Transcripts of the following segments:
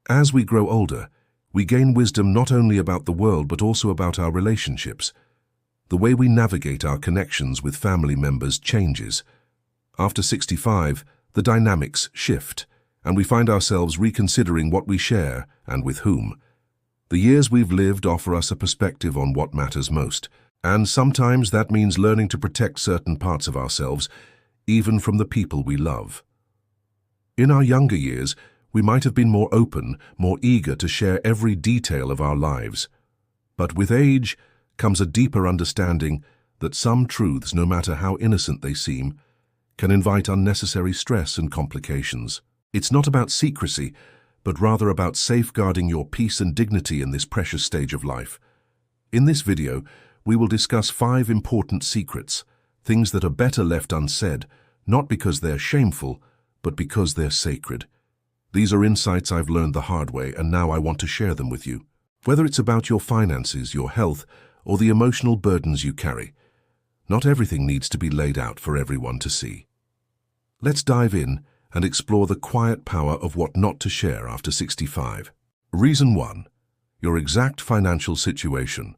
As we grow older, we gain wisdom not only about the world but also about our relationships. The way we navigate our connections with family members changes. After 65, the dynamics shift, and we find ourselves reconsidering what we share and with whom. The years we've lived offer us a perspective on what matters most, and sometimes that means learning to protect certain parts of ourselves, even from the people we love. In our younger years, we might have been more open, more eager to share every detail of our lives. But with age comes a deeper understanding that some truths, no matter how innocent they seem, can invite unnecessary stress and complications. It's not about secrecy, but rather about safeguarding your peace and dignity in this precious stage of life. In this video, we will discuss 5 important secrets, things that are better left unsaid, not because they're shameful, but because they're sacred. These are insights I've learned the hard way, and now I want to share them with you. Whether it's about your finances, your health, or the emotional burdens you carry, not everything needs to be laid out for everyone to see. Let's dive in and explore the quiet power of what not to share after 65. Reason 1. Your exact financial situation.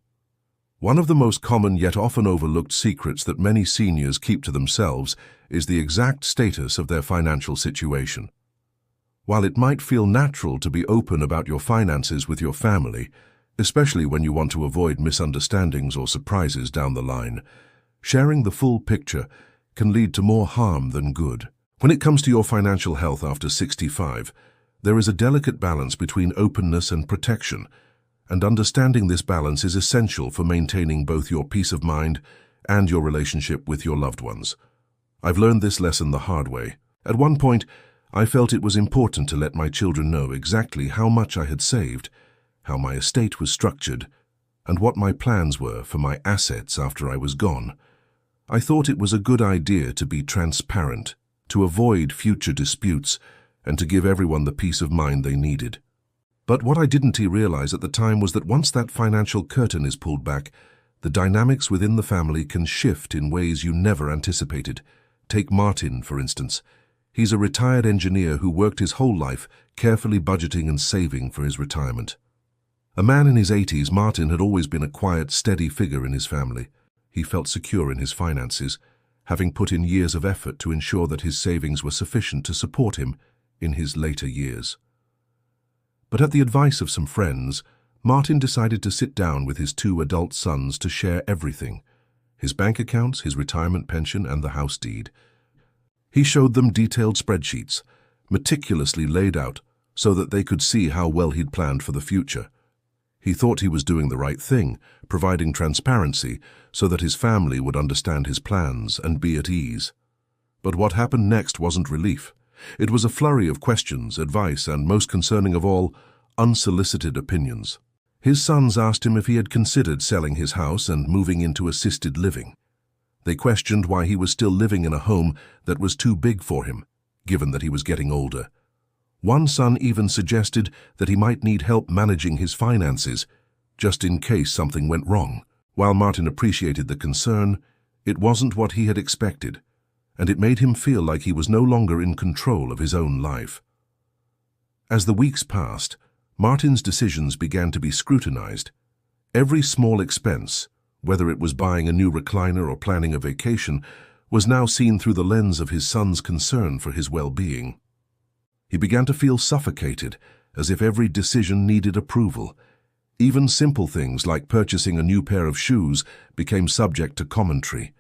One of the most common yet often overlooked secrets that many seniors keep to themselves is the exact status of their financial situation. While it might feel natural to be open about your finances with your family, especially when you want to avoid misunderstandings or surprises down the line, sharing the full picture can lead to more harm than good. When it comes to your financial health after 65, there is a delicate balance between openness and protection, and understanding this balance is essential for maintaining both your peace of mind and your relationship with your loved ones. I've learned this lesson the hard way. At one point, I felt it was important to let my children know exactly how much I had saved, how my estate was structured, and what my plans were for my assets after I was gone. I thought it was a good idea to be transparent, to avoid future disputes, and to give everyone the peace of mind they needed. But what I didn't realize at the time was that once that financial curtain is pulled back, the dynamics within the family can shift in ways you never anticipated. Take Martin, for instance. He's a retired engineer who worked his whole life carefully budgeting and saving for his retirement. A man in his 80s, Martin had always been a quiet, steady figure in his family. He felt secure in his finances, having put in years of effort to ensure that his savings were sufficient to support him in his later years. But at the advice of some friends, Martin decided to sit down with his 2 adult sons to share everything: his bank accounts, his retirement pension, and the house deed. He showed them detailed spreadsheets, meticulously laid out so that they could see how well he'd planned for the future. He thought he was doing the right thing, providing transparency so that his family would understand his plans and be at ease. But what happened next wasn't relief. It was a flurry of questions, advice, and, most concerning of all, unsolicited opinions. His sons asked him if he had considered selling his house and moving into assisted living. They questioned why he was still living in a home that was too big for him, given that he was getting older. One son even suggested that he might need help managing his finances, just in case something went wrong. While Martin appreciated the concern, it wasn't what he had expected, and it made him feel like he was no longer in control of his own life. As the weeks passed, Martin's decisions began to be scrutinized. Every small expense, whether it was buying a new recliner or planning a vacation, was now seen through the lens of his son's concern for his well-being. He began to feel suffocated, as if every decision needed approval. Even simple things like purchasing a new pair of shoes became subject to commentary.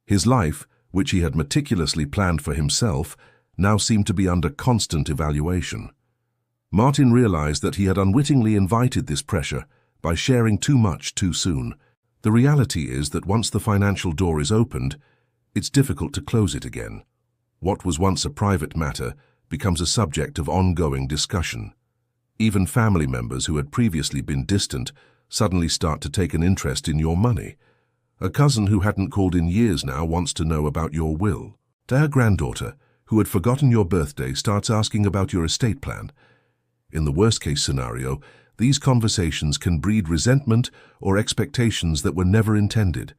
His life, which he had meticulously planned for himself, now seemed to be under constant evaluation. Martin realized that he had unwittingly invited this pressure by sharing too much too soon. The reality is that once the financial door is opened, it's difficult to close it again. What was once a private matter becomes a subject of ongoing discussion. Even family members who had previously been distant suddenly start to take an interest in your money. A cousin who hadn't called in years now wants to know about your will. Their granddaughter, who had forgotten your birthday, starts asking about your estate plan. In the worst-case scenario, these conversations can breed resentment or expectations that were never intended.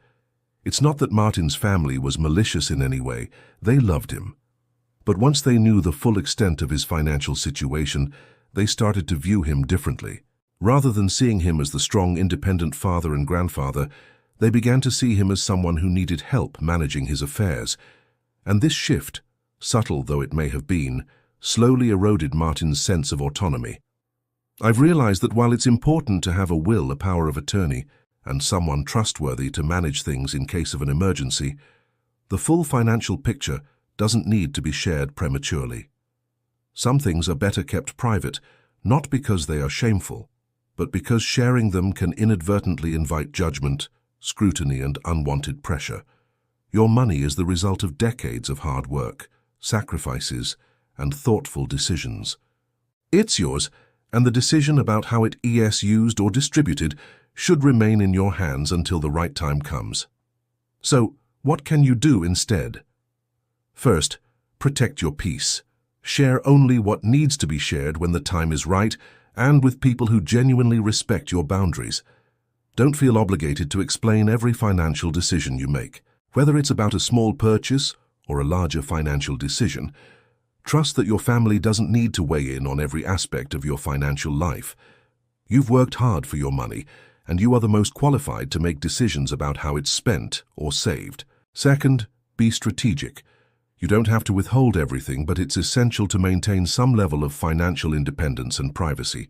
It's not that Martin's family was malicious in any way. They loved him. But once they knew the full extent of his financial situation, they started to view him differently. Rather than seeing him as the strong, independent father and grandfather, they began to see him as someone who needed help managing his affairs. And this shift, subtle though it may have been, slowly eroded Martin's sense of autonomy. I've realized that while it's important to have a will, a power of attorney, and someone trustworthy to manage things in case of an emergency, the full financial picture doesn't need to be shared prematurely. Some things are better kept private, not because they are shameful, but because sharing them can inadvertently invite judgment, scrutiny, and unwanted pressure. Your money is the result of decades of hard work, sacrifices, and thoughtful decisions. It's yours, and the decision about how it is used or distributed should remain in your hands until the right time comes. So, what can you do instead? First, protect your peace. Share only what needs to be shared when the time is right and with people who genuinely respect your boundaries. Don't feel obligated to explain every financial decision you make. Whether it's about a small purchase or a larger financial decision, trust that your family doesn't need to weigh in on every aspect of your financial life. You've worked hard for your money, and you are the most qualified to make decisions about how it's spent or saved. Second, be strategic. You don't have to withhold everything, but it's essential to maintain some level of financial independence and privacy.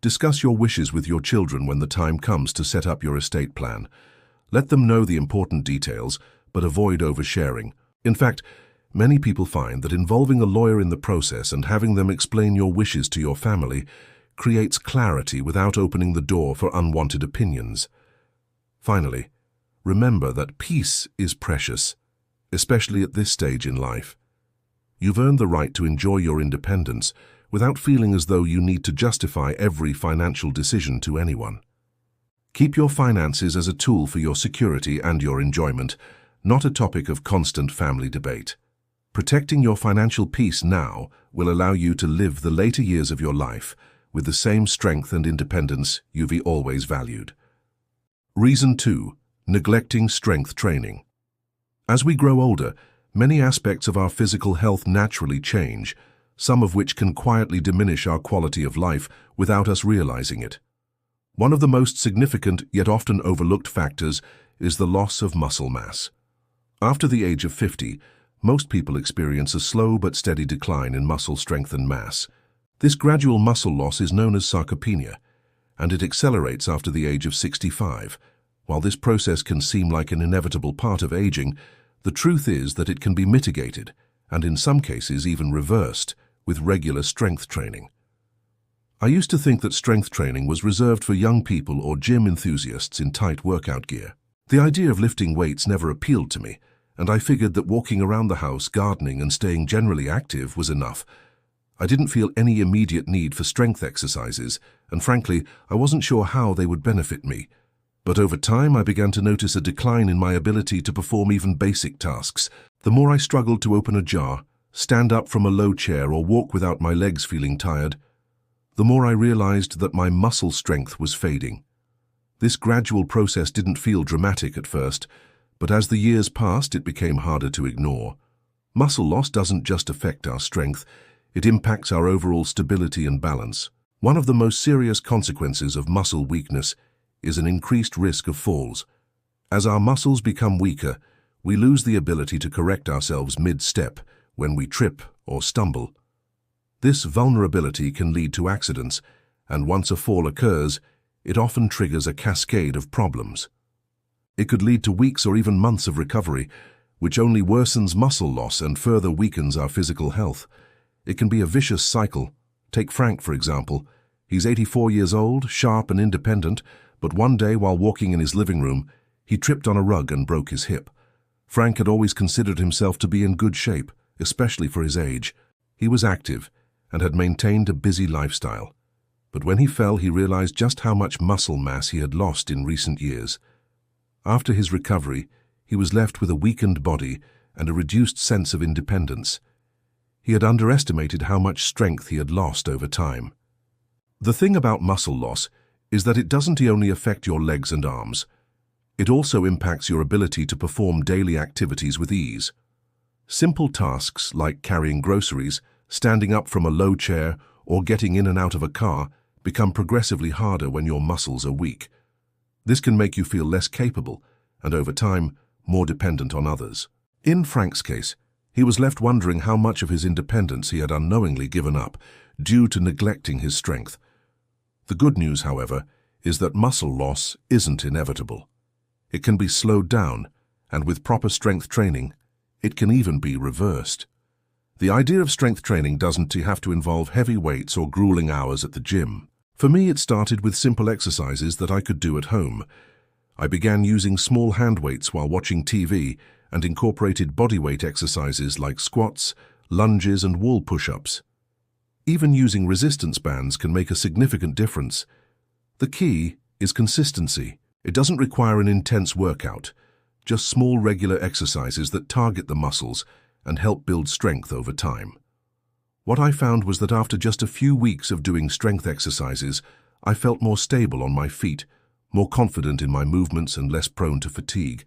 Discuss your wishes with your children when the time comes to set up your estate plan. Let them know the important details, but avoid oversharing. In fact, many people find that involving a lawyer in the process and having them explain your wishes to your family creates clarity without opening the door for unwanted opinions. Finally, remember that peace is precious, especially at this stage in life. You've earned the right to enjoy your independence without feeling as though you need to justify every financial decision to anyone. Keep your finances as a tool for your security and your enjoyment, not a topic of constant family debate. Protecting your financial peace now will allow you to live the later years of your life with the same strength and independence you've always valued. Reason 2. Neglecting strength training. As we grow older, many aspects of our physical health naturally change, some of which can quietly diminish our quality of life without us realizing it. One of the most significant yet often overlooked factors is the loss of muscle mass. After the age of 50, most people experience a slow but steady decline in muscle strength and mass. This gradual muscle loss is known as sarcopenia, and it accelerates after the age of 65. While this process can seem like an inevitable part of aging, the truth is that it can be mitigated, and in some cases even reversed, with regular strength training. I used to think that strength training was reserved for young people or gym enthusiasts in tight workout gear. The idea of lifting weights never appealed to me, and I figured that walking around the house, gardening, and staying generally active was enough. I didn't feel any immediate need for strength exercises, and frankly, I wasn't sure how they would benefit me. But over time, I began to notice a decline in my ability to perform even basic tasks. The more I struggled to open a jar, stand up from a low chair, or walk without my legs feeling tired, the more I realized that my muscle strength was fading. This gradual process didn't feel dramatic at first, but as the years passed, it became harder to ignore. Muscle loss doesn't just affect our strength, it impacts our overall stability and balance. One of the most serious consequences of muscle weakness is an increased risk of falls. As our muscles become weaker, we lose the ability to correct ourselves mid-step when we trip or stumble. This vulnerability can lead to accidents, and once a fall occurs, it often triggers a cascade of problems. It could lead to weeks or even months of recovery, which only worsens muscle loss and further weakens our physical health. It can be a vicious cycle. Take Frank, for example. He's 84 years old, sharp and independent, but one day while walking in his living room, he tripped on a rug and broke his hip. Frank had always considered himself to be in good shape, especially for his age. He was active and had maintained a busy lifestyle. But when he fell, he realized just how much muscle mass he had lost in recent years. After his recovery, he was left with a weakened body and a reduced sense of independence. He had underestimated how much strength he had lost over time. The thing about muscle loss is that it doesn't only affect your legs and arms. It also impacts your ability to perform daily activities with ease. Simple tasks like carrying groceries, standing up from a low chair, or getting in and out of a car become progressively harder when your muscles are weak. This can make you feel less capable and, over time, more dependent on others. In Frank's case, he was left wondering how much of his independence he had unknowingly given up due to neglecting his strength. The good news, however, is that muscle loss isn't inevitable. It can be slowed down, and with proper strength training, it can even be reversed. The idea of strength training doesn't have to involve heavy weights or grueling hours at the gym. For me, it started with simple exercises that I could do at home. I began using small hand weights while watching TV and incorporated bodyweight exercises like squats, lunges, and wall push-ups. Even using resistance bands can make a significant difference. The key is consistency. It doesn't require an intense workout, just small regular exercises that target the muscles and help build strength over time. What I found was that after just a few weeks of doing strength exercises, I felt more stable on my feet, more confident in my movements and less prone to fatigue.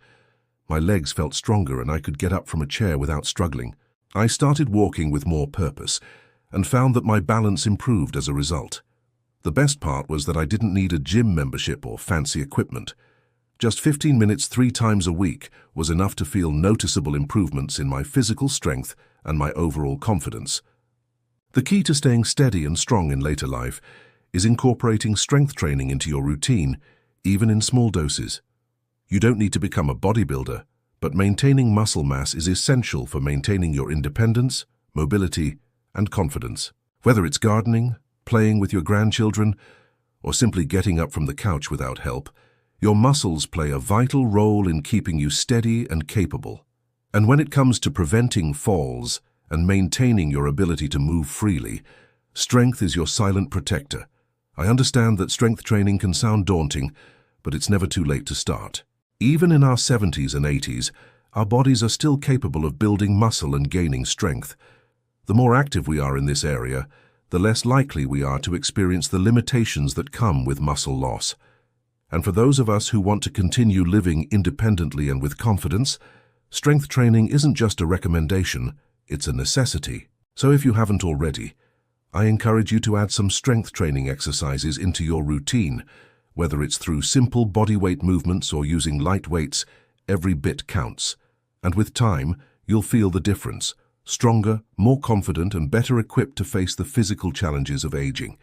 My legs felt stronger and I could get up from a chair without struggling. I started walking with more purpose and found that my balance improved as a result. The best part was that I didn't need a gym membership or fancy equipment. Just 15 minutes 3 times a week was enough to feel noticeable improvements in my physical strength and my overall confidence. The key to staying steady and strong in later life is incorporating strength training into your routine, even in small doses. You don't need to become a bodybuilder, but maintaining muscle mass is essential for maintaining your independence, mobility, and confidence. Whether it's gardening, playing with your grandchildren, or simply getting up from the couch without help, your muscles play a vital role in keeping you steady and capable. And when it comes to preventing falls and maintaining your ability to move freely, strength is your silent protector. I understand that strength training can sound daunting, but it's never too late to start. Even in our 70s and 80s, our bodies are still capable of building muscle and gaining strength. The more active we are in this area, the less likely we are to experience the limitations that come with muscle loss. And for those of us who want to continue living independently and with confidence, strength training isn't just a recommendation, it's a necessity. So if you haven't already, I encourage you to add some strength training exercises into your routine. Whether it's through simple bodyweight movements or using light weights, every bit counts. And with time, you'll feel the difference. Stronger, more confident, and better equipped to face the physical challenges of aging.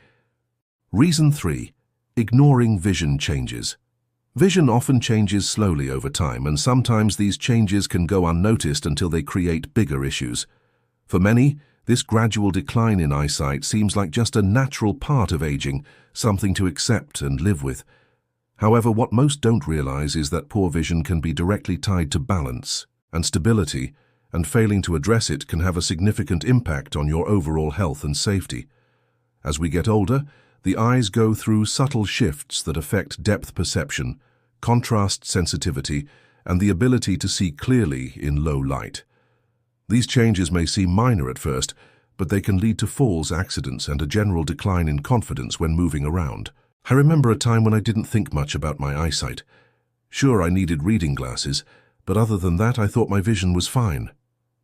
Reason 3. Ignoring vision changes. Vision often changes slowly over time, and sometimes these changes can go unnoticed until they create bigger issues. For many, this gradual decline in eyesight seems like just a natural part of aging, something to accept and live with. However, what most don't realize is that poor vision can be directly tied to balance and stability, and failing to address it can have a significant impact on your overall health and safety. As we get older, the eyes go through subtle shifts that affect depth perception, contrast sensitivity, and the ability to see clearly in low light. These changes may seem minor at first, but they can lead to falls, accidents, and a general decline in confidence when moving around. I remember a time when I didn't think much about my eyesight. Sure, I needed reading glasses, but other than that, I thought my vision was fine.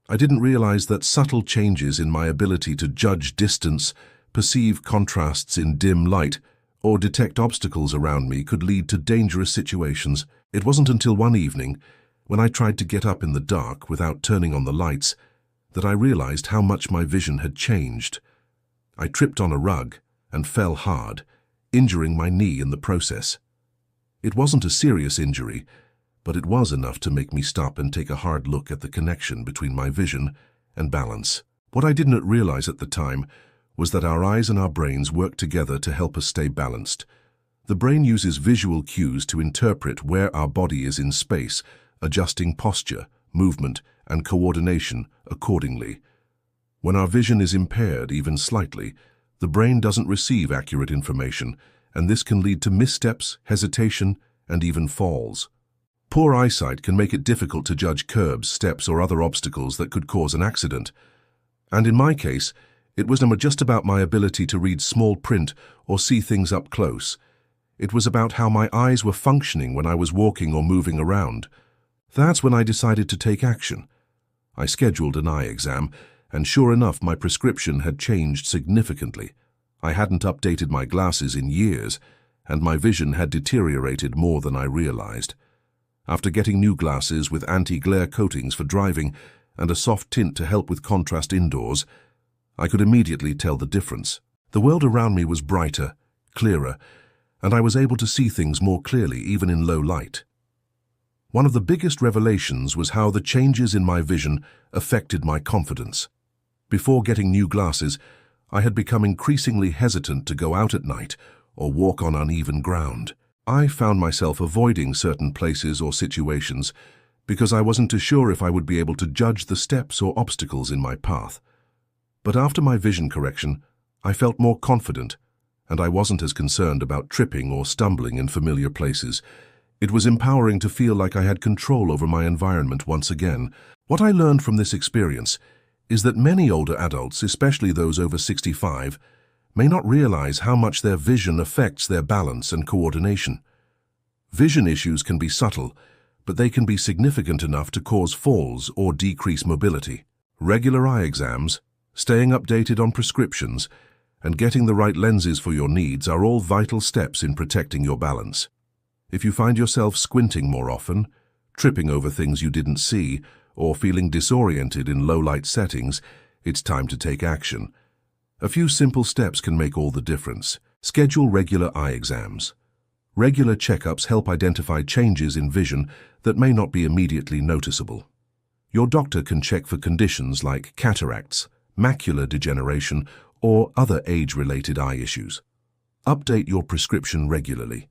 I didn't realize that subtle changes in my ability to judge distance, perceive contrasts in dim light, or detect obstacles around me could lead to dangerous situations. It wasn't until one evening, when I tried to get up in the dark without turning on the lights, that I realized how much my vision had changed. I tripped on a rug and fell hard, injuring my knee in the process. It wasn't a serious injury, but it was enough to make me stop and take a hard look at the connection between my vision and balance. What I didn't realize at the time was that our eyes and our brains work together to help us stay balanced. The brain uses visual cues to interpret where our body is in space, adjusting posture, movement, and coordination accordingly. When our vision is impaired, even slightly, the brain doesn't receive accurate information, and this can lead to missteps, hesitation, and even falls. Poor eyesight can make it difficult to judge curbs, steps, or other obstacles that could cause an accident. And in my case, it was not just about my ability to read small print or see things up close. It was about how my eyes were functioning when I was walking or moving around. That's when I decided to take action. I scheduled an eye exam, and sure enough, my prescription had changed significantly. I hadn't updated my glasses in years, and my vision had deteriorated more than I realized. After getting new glasses with anti-glare coatings for driving and a soft tint to help with contrast indoors, I could immediately tell the difference. The world around me was brighter, clearer, and I was able to see things more clearly even in low light. One of the biggest revelations was how the changes in my vision affected my confidence. Before getting new glasses, I had become increasingly hesitant to go out at night or walk on uneven ground. I found myself avoiding certain places or situations because I wasn't too sure if I would be able to judge the steps or obstacles in my path. But after my vision correction, I felt more confident, and I wasn't as concerned about tripping or stumbling in familiar places. It was empowering to feel like I had control over my environment once again. What I learned from this experience is that many older adults, especially those over 65, may not realize how much their vision affects their balance and coordination. Vision issues can be subtle, but they can be significant enough to cause falls or decrease mobility. Regular eye exams, staying updated on prescriptions, and getting the right lenses for your needs are all vital steps in protecting your balance. If you find yourself squinting more often, tripping over things you didn't see, or feeling disoriented in low-light settings, it's time to take action. A few simple steps can make all the difference. Schedule regular eye exams. Regular checkups help identify changes in vision that may not be immediately noticeable. Your doctor can check for conditions like cataracts, macular degeneration, or other age-related eye issues. Update your prescription regularly.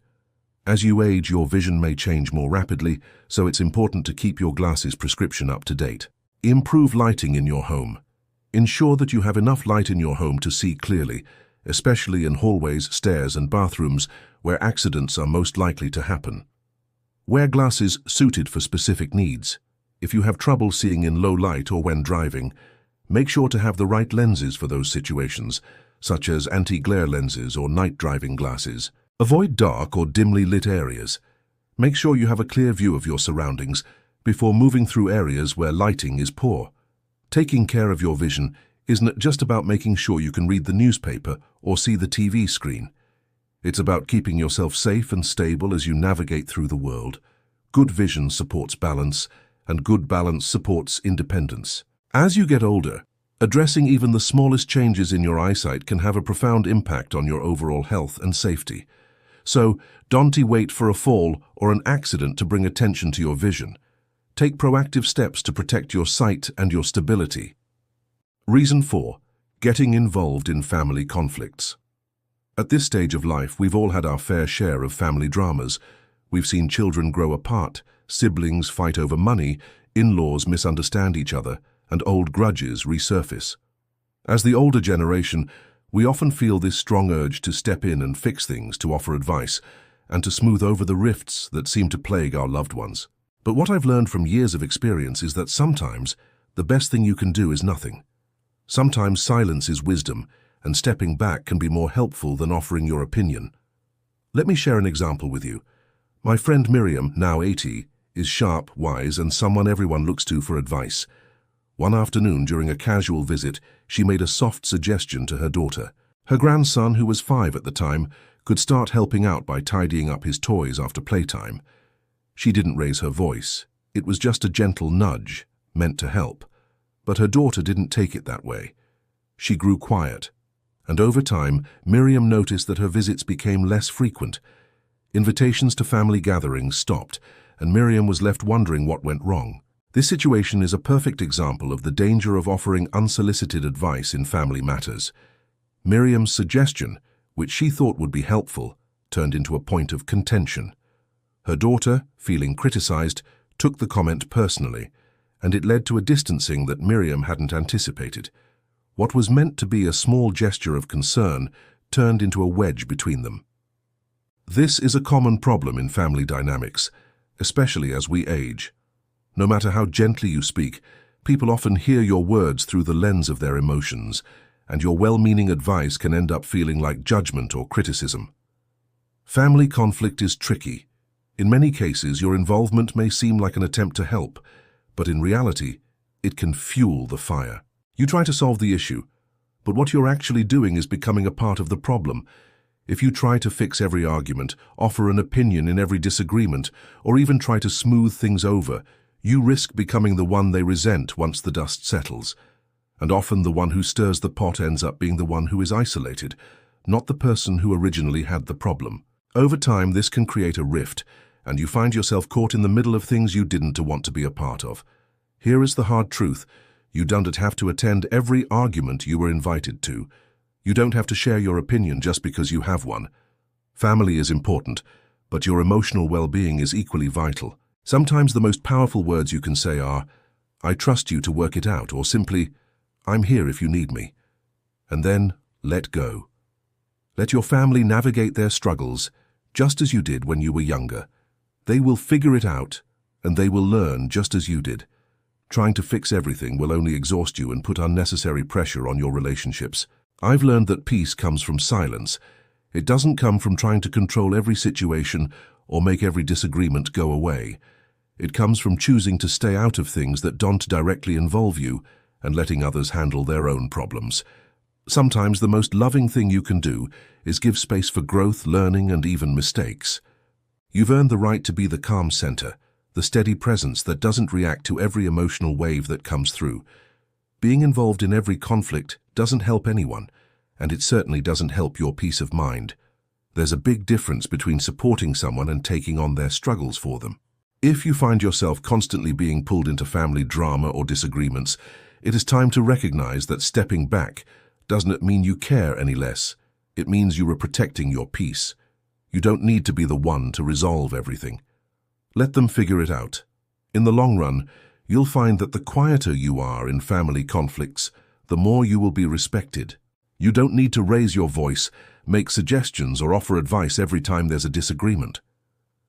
As you age, your vision may change more rapidly, so it's important to keep your glasses prescription up to date. Improve lighting in your home. Ensure that you have enough light in your home to see clearly, especially in hallways, stairs, and bathrooms where accidents are most likely to happen. Wear glasses suited for specific needs. If you have trouble seeing in low light or when driving, make sure to have the right lenses for those situations, such as anti-glare lenses or night driving glasses. Avoid dark or dimly lit areas. Make sure you have a clear view of your surroundings before moving through areas where lighting is poor. Taking care of your vision isn't just about making sure you can read the newspaper or see the TV screen. It's about keeping yourself safe and stable as you navigate through the world. Good vision supports balance, and good balance supports independence. As you get older, addressing even the smallest changes in your eyesight can have a profound impact on your overall health and safety. So, don't wait for a fall or an accident to bring attention to your vision. Take proactive steps to protect your sight and your stability. Reason 4. Getting involved in family conflicts. At this stage of life, we've all had our fair share of family dramas. We've seen children grow apart, siblings fight over money, in-laws misunderstand each other, and old grudges resurface. As the older generation, we often feel this strong urge to step in and fix things, to offer advice, and to smooth over the rifts that seem to plague our loved ones. But what I've learned from years of experience is that sometimes the best thing you can do is nothing. Sometimes silence is wisdom, and stepping back can be more helpful than offering your opinion. Let me share an example with you. My friend Miriam, now 80, is sharp, wise, and someone everyone looks to for advice. One afternoon, during a casual visit, she made a soft suggestion to her daughter. Her grandson, who was 5 at the time, could start helping out by tidying up his toys after playtime. She didn't raise her voice. It was just a gentle nudge, meant to help. But her daughter didn't take it that way. She grew quiet, and over time, Miriam noticed that her visits became less frequent. Invitations to family gatherings stopped, and Miriam was left wondering what went wrong. This situation is a perfect example of the danger of offering unsolicited advice in family matters. Miriam's suggestion, which she thought would be helpful, turned into a point of contention. Her daughter, feeling criticized, took the comment personally, and it led to a distancing that Miriam hadn't anticipated. What was meant to be a small gesture of concern turned into a wedge between them. This is a common problem in family dynamics, especially as we age. No matter how gently you speak, people often hear your words through the lens of their emotions, and your well-meaning advice can end up feeling like judgment or criticism. Family conflict is tricky. In many cases, your involvement may seem like an attempt to help, but in reality, it can fuel the fire. You try to solve the issue, But what you're actually doing is becoming a part of the problem. If you try to fix every argument, offer an opinion in every disagreement, or even try to smooth things over, you risk becoming the one they resent once the dust settles. And often the one who stirs the pot ends up being the one who is isolated, not the person who originally had the problem. Over time, this can create a rift, and you find yourself caught in the middle of things you didn't want to be a part of. Here is the hard truth. You don't have to attend every argument you were invited to. You don't have to share your opinion just because you have one. Family is important, but your emotional well-being is equally vital. Sometimes the most powerful words you can say are, "I trust you to work it out," or simply, "I'm here if you need me." And then, let go. Let your family navigate their struggles, just as you did when you were younger. They will figure it out, and they will learn just as you did. Trying to fix everything will only exhaust you and put unnecessary pressure on your relationships. I've learned that peace comes from silence. It doesn't come from trying to control every situation or make every disagreement go away. It comes from choosing to stay out of things that don't directly involve you and letting others handle their own problems. Sometimes the most loving thing you can do is give space for growth, learning, and even mistakes. You've earned the right to be the calm center, the steady presence that doesn't react to every emotional wave that comes through. Being involved in every conflict doesn't help anyone, and it certainly doesn't help your peace of mind. There's a big difference between supporting someone and taking on their struggles for them. If you find yourself constantly being pulled into family drama or disagreements, it is time to recognize that stepping back doesn't mean you care any less. It means you are protecting your peace. You don't need to be the one to resolve everything. Let them figure it out. In the long run, you'll find that the quieter you are in family conflicts, the more you will be respected. You don't need to raise your voice, make suggestions, or offer advice every time there's a disagreement.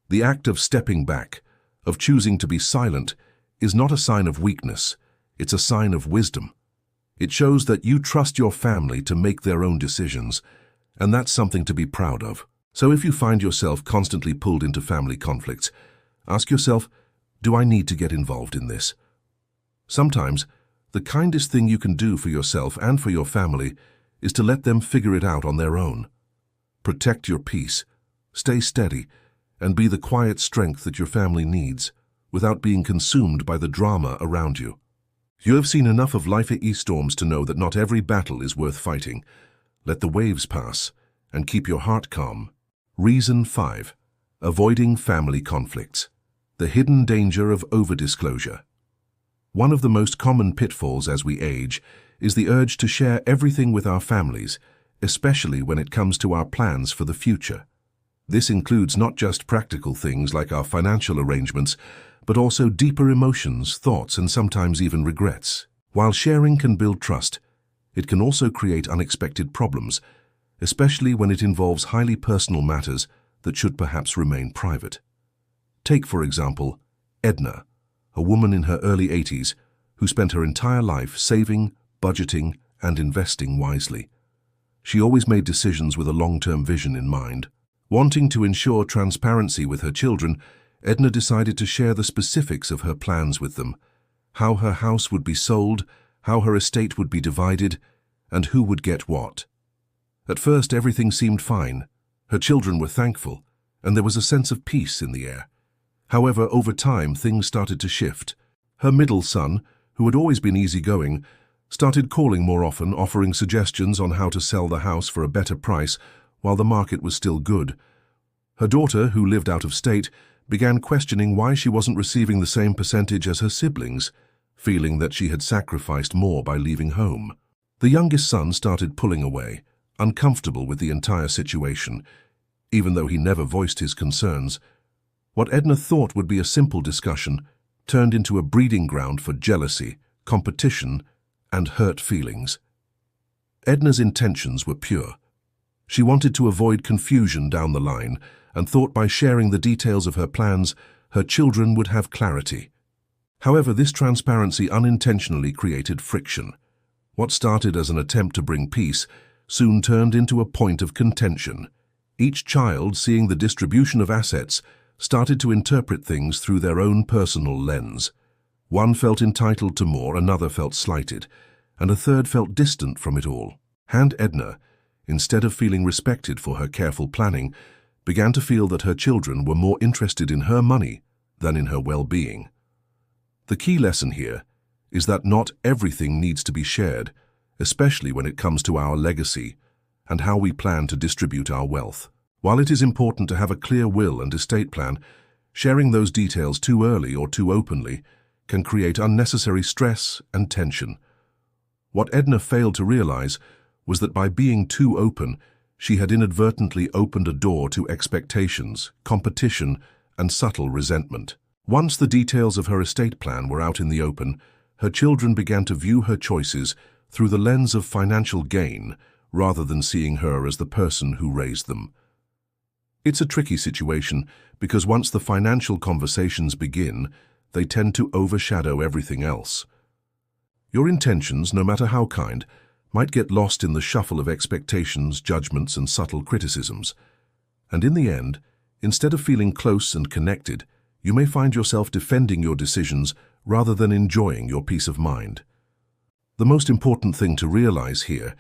The act of stepping back, of choosing to be silent, is not a sign of weakness. It's a sign of wisdom. It shows that you trust your family to make their own decisions, and that's something to be proud of. So if you find yourself constantly pulled into family conflicts, ask yourself, do I need to get involved in this? Sometimes, the kindest thing you can do for yourself and for your family is to let them figure it out on their own. Protect your peace, stay steady, and be the quiet strength that your family needs, without being consumed by the drama around you. You have seen enough of life-y storms to know that not every battle is worth fighting. Let the waves pass, and keep your heart calm. Reason 5. Avoiding family conflicts. The hidden danger of over-disclosure. One of the most common pitfalls as we age is the urge to share everything with our families, especially when it comes to our plans for the future. This includes not just practical things like our financial arrangements, but also deeper emotions, thoughts, and sometimes even regrets. While sharing can build trust, it can also create unexpected problems, especially when it involves highly personal matters that should perhaps remain private. Take, for example, Edna, a woman in her early 80s who spent her entire life saving, budgeting, and investing wisely. She always made decisions with a long-term vision in mind. Wanting to ensure transparency with her children, Edna decided to share the specifics of her plans with them: how her house would be sold, how her estate would be divided, and who would get what. At first, everything seemed fine. Her children were thankful, and there was a sense of peace in the air. However, over time, things started to shift. Her middle son, who had always been easygoing, started calling more often, offering suggestions on how to sell the house for a better price while the market was still good. Her daughter, who lived out of state, began questioning why she wasn't receiving the same percentage as her siblings, feeling that she had sacrificed more by leaving home. The youngest son started pulling away, uncomfortable with the entire situation, even though he never voiced his concerns. What Edna thought would be a simple discussion turned into a breeding ground for jealousy, competition, and hurt feelings. Edna's intentions were pure. She wanted to avoid confusion down the line and thought by sharing the details of her plans, her children would have clarity. However, this transparency unintentionally created friction. What started as an attempt to bring peace soon turned into a point of contention. Each child, seeing the distribution of assets, started to interpret things through their own personal lens. One felt entitled to more, another felt slighted, and a third felt distant from it all. And Edna, instead of feeling respected for her careful planning, began to feel that her children were more interested in her money than in her well-being. The key lesson here is that not everything needs to be shared, especially when it comes to our legacy and how we plan to distribute our wealth. While it is important to have a clear will and estate plan, sharing those details too early or too openly can create unnecessary stress and tension. What Edna failed to realize was that by being too open, she had inadvertently opened a door to expectations, competition, and subtle resentment. Once the details of her estate plan were out in the open, her children began to view her choices through the lens of financial gain rather than seeing her as the person who raised them. It's a tricky situation because once the financial conversations begin, they tend to overshadow everything else. Your intentions, no matter how kind, might get lost in the shuffle of expectations, judgments, and subtle criticisms. And in the end, instead of feeling close and connected, you may find yourself defending your decisions rather than enjoying your peace of mind. The most important thing to realize here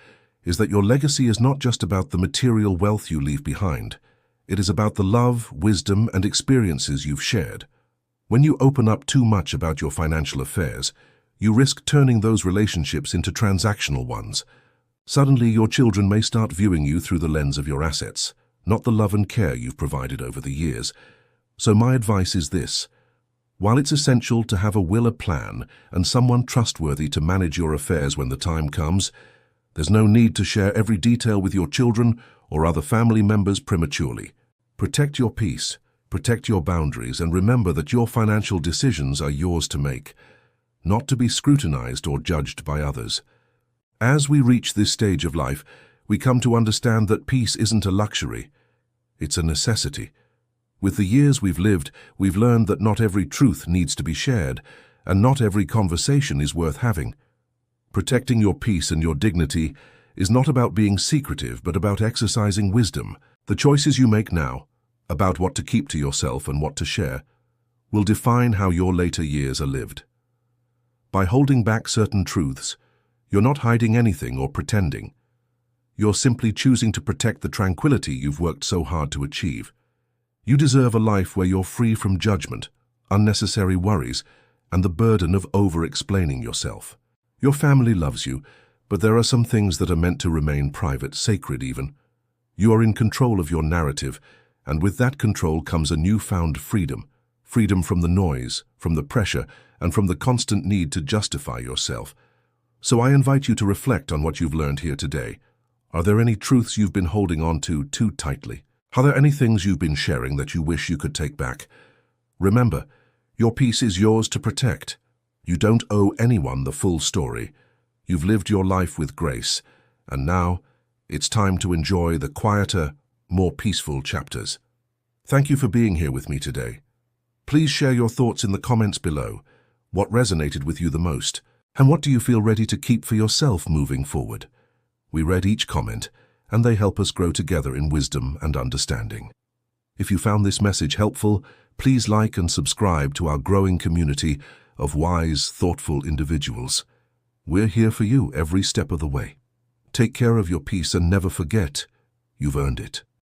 is that your legacy is not just about the material wealth you leave behind. It is about the love, wisdom, and experiences you've shared. When you open up too much about your financial affairs, you risk turning those relationships into transactional ones. Suddenly, your children may start viewing you through the lens of your assets, not the love and care you've provided over the years. So my advice is this. While it's essential to have a will, a plan, and someone trustworthy to manage your affairs when the time comes, there's no need to share every detail with your children or other family members prematurely. Protect your peace, protect your boundaries, and remember that your financial decisions are yours to make, not to be scrutinized or judged by others. As we reach this stage of life, we come to understand that peace isn't a luxury, it's a necessity. With the years we've lived, we've learned that not every truth needs to be shared, and not every conversation is worth having. Protecting your peace and your dignity is not about being secretive, but about exercising wisdom. The choices you make now, about what to keep to yourself and what to share, will define how your later years are lived. By holding back certain truths, you're not hiding anything or pretending. You're simply choosing to protect the tranquility you've worked so hard to achieve. You deserve a life where you're free from judgment, unnecessary worries, and the burden of over-explaining yourself. Your family loves you, but there are some things that are meant to remain private, sacred even. You are in control of your narrative, and with that control comes a newfound freedom. Freedom from the noise, from the pressure, and from the constant need to justify yourself. So I invite you to reflect on what you've learned here today. Are there any truths you've been holding on to too tightly? Are there any things you've been sharing that you wish you could take back? Remember, your peace is yours to protect. You don't owe anyone the full story. You've lived your life with grace, and now it's time to enjoy the quieter, more peaceful chapters. Thank you for being here with me today. Please share your thoughts in the comments below. What resonated with you the most? And what do you feel ready to keep for yourself moving forward? We read each comment, and they help us grow together in wisdom and understanding. If you found this message helpful, please like and subscribe to our growing community of wise, thoughtful individuals. We're here for you every step of the way. Take care of your peace and never forget, you've earned it.